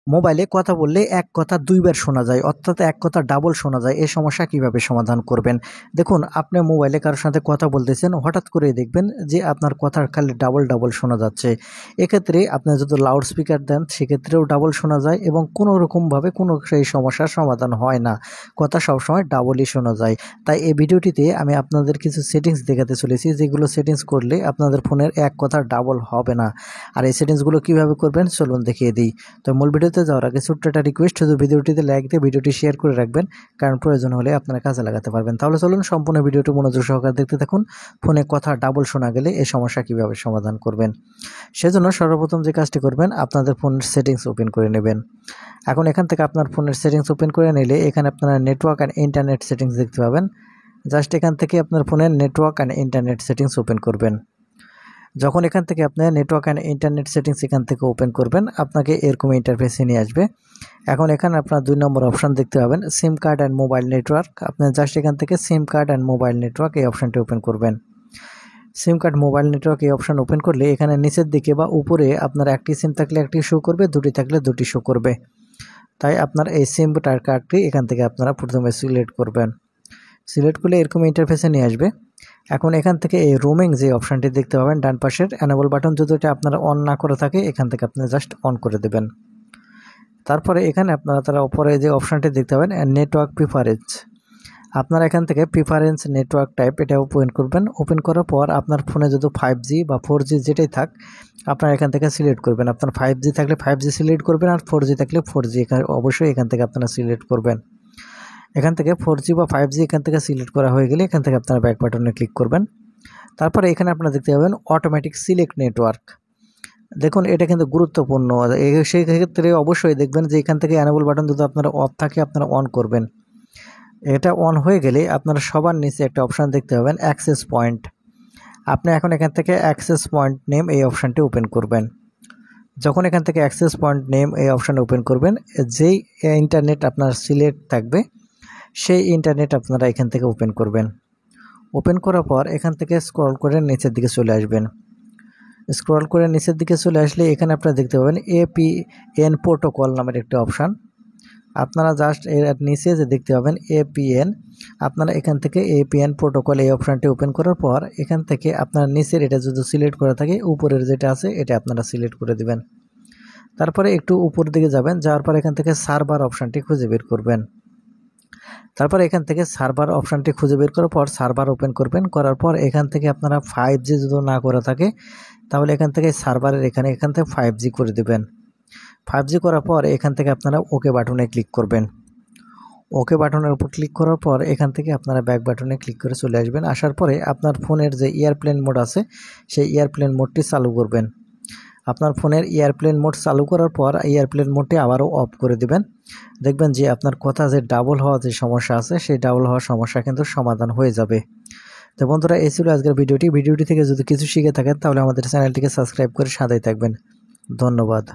মোবাইলে কথা বললে এক কথা দুইবার শোনা যায়, অর্থাৎ এক কথা ডাবল শোনা যায়। এই সমস্যা কিভাবে সমাধান করবেন? দেখুন, আপনি মোবাইলে কারোর সাথে কথা বলতেছেন, হঠাৎ করে দেখবেন যে আপনার কথা খালি ডাবল ডাবল শোনা যাচ্ছে। এক্ষেত্রে আপনি যদি লাউড স্পিকার দেন সেক্ষেত্রেও ডাবল শোনা যায় এবং কোনো রকমভাবে কোনো সেই সমস্যার সমাধান হয় না, কথা সবসময় ডাবলই শোনা যায়। তাই এই ভিডিওটিতে আমি আপনাদের কিছু সেটিংস দেখাতে চলেছি, যেগুলো সেটিংস করলে আপনাদের ফোনের এক কথা ডাবল হবে না। আর এই সেটিংসগুলো কীভাবে করবেন চলুন দেখিয়ে দিই। তো মূল ভিডিওতে যাওয়ার আগে ছোট্ট একটা রিকোয়েস্ট, শুধু ভিডিওটিতে লাইক দিয়ে ভিডিওটি শেয়ার করে রাখবেন, কারণ প্রয়োজন হলে আপনারা কাজে লাগাতে পারবেন। তাহলে চলুন সম্পূর্ণ ভিডিওটি মনোযোগ সহকারে দেখতে থাকুন। ফোনে কথা ডাবল শোনা গেলে এই সমস্যা কিভাবে সমাধান করবেন। সেজন্য সর্বপ্রথম যে কাজটি করবেন, আপনাদের ফোনের সেটিংস ওপেন করে নেবেন। এখন এখান থেকে আপনার ফোনের সেটিংস ওপেন করে নিলে এখানে আপনারা নেটওয়ার্ক অ্যান্ড ইন্টারনেট সেটিংস দেখতে পাবেন। জাস্ট এখান থেকে আপনার ফোনের network and internet settings open করবেন। যখন এখান থেকে আপনার নেটওয়ার্ক অ্যান্ড ইন্টারনেট সেটিংস এখান থেকে ওপেন করবেন, আপনাকে এরকম ইন্টারফেসে নিয়ে আসবে। এখন এখানে আপনার 2 নম্বর অপশান দেখতে পাবেন, সিম কার্ড অ্যান্ড মোবাইল নেটওয়ার্ক। আপনি জাস্ট এখান থেকে সিম কার্ড অ্যান্ড মোবাইল নেটওয়ার্ক এই অপশানটি ওপেন করবেন। সিম কার্ড মোবাইল নেটওয়ার্ক এই অপশান ওপেন করলে এখানে নিচের দিকে বা উপরে আপনার একটি সিম থাকলে একটি শো করবে, দুটি থাকলে দুটি শো করবে। তাই আপনার এই সিম কার্ডটি এখান থেকে আপনারা প্রথমে সিলেক্ট করবেন। সিলেক্ট করলে এরকম ইন্টারফেসে নিয়ে আসবে। এখন এখান থেকে এই রোমিং যে অপশানটি দেখতে পাবেন ডান পাশের এনেবল বাটন, যদি এটা আপনারা অন না করে থাকে এখান থেকে আপনারা জাস্ট অন করে দেবেন। তারপরে এখানে আপনারা তারা উপরে যে অপশানটি দেখতে পাবেন নেটওয়ার্ক প্রিফারেন্স, আপনারা এখান থেকে প্রিফারেন্স নেটওয়ার্ক টাইপ এটা ওপেন করবেন। ওপেন করার পর আপনার ফোনে যদি 5G বা 4G যেটাই থাক আপনারা এখান থেকে সিলেক্ট করবেন। আপনার 5G থাকলে 5G সিলেক্ট করবেন, আর 4G থাকলে 4G অবশ্যই এখান থেকে আপনারা সিলেক্ট করবেন। এখান থেকে 4G বা 5G এখান থেকে সিলেক্ট করা হয়ে গেলে এখান থেকে আপনারা ব্যাক বাটনে ক্লিক করবেন। তারপরে এখানে আপনারা দেখতে পাবেন অটোমেটিক সিলেক্ট নেটওয়ার্ক। দেখুন, এটা কিন্তু গুরুত্বপূর্ণ। সেই ক্ষেত্রে অবশ্যই দেখবেন যে এখান থেকে এনেবল বাটন যদি আপনারা অফ থাকে আপনারা অন করবেন। এটা অন হয়ে গেলে আপনারা সবার নিচে একটা অপশান দেখতে পাবেন অ্যাক্সেস পয়েন্ট। আপনি এখন এখান থেকে অ্যাক্সেস পয়েন্ট নেম এই অপশানটি ওপেন করবেন। যখন এখান থেকে অ্যাক্সেস পয়েন্ট নেম এই অপশান ওপেন করবেন, যেই ইন্টারনেট আপনার সিলেক্ট থাকবে সেই ইন্টারনেট আপনারা এখান থেকে ওপেন করবেন। ওপেন করার পর এখান থেকে স্ক্রল করে নিচের দিকে চলে আসবেন। স্ক্রল করে নিচের দিকে চলে আসলে এখানে আপনারা দেখতে পাবেন APN প্রোটোকল নামের একটি অপশান। আপনারা জাস্ট এর নিচে যে দেখতে পাবেন APN, আপনারা এখান থেকে APN প্রোটোকল এই অপশানটি ওপেন করার পর এখান থেকে আপনার নিচের এটা যদি সিলেক্ট করা থাকে উপরের যেটা আছে এটা আপনারা সিলেক্ট করে দিবেন। তারপরে একটু উপর দিকে যাবেন, যাওয়ার পর এখান থেকে সার্ভার অপশানটি খুঁজে বের করবেন। তারপর এখান থেকে সার্ভার অপশানটি খুঁজে বের করার পর সার্ভার ওপেন করবেন। করার পর এখান থেকে আপনারা 5G যদি না করে থাকে তাহলে এখান থেকে সার্ভারের এখান থেকে 5G করে দেবেন। 5G করার পর এখান থেকে আপনারা ওকে বাটনে ক্লিক করবেন। ওকে বাটনের উপর ক্লিক করার পর এখান থেকে আপনারা ব্যাক বাটনে ক্লিক করে চলে আসবেন। আসার পরে আপনার ফোনের যে এয়ারপ্লেন মোড আছে সেই এয়ারপ্লেন মোডটি চালু করবেন। আপনার ফোনের এয়ারপ্লেন মোড চালু করার পর এয়ারপ্লেন মোডটি আবারও অফ করে দিবেন। দেখবেন যে আপনার কথা যে ডাবল হওয়া যে সমস্যা আছে সেই ডাবল হওয়ার সমস্যা কিন্তু সমাধান হয়ে যাবে। তো বন্ধুরা, এই ছিল আজকের ভিডিওটি থেকে যদি কিছু শিখে থাকেন তাহলে আমাদের চ্যানেলটিকে সাবস্ক্রাইব করে সাথেই থাকবেন। ধন্যবাদ।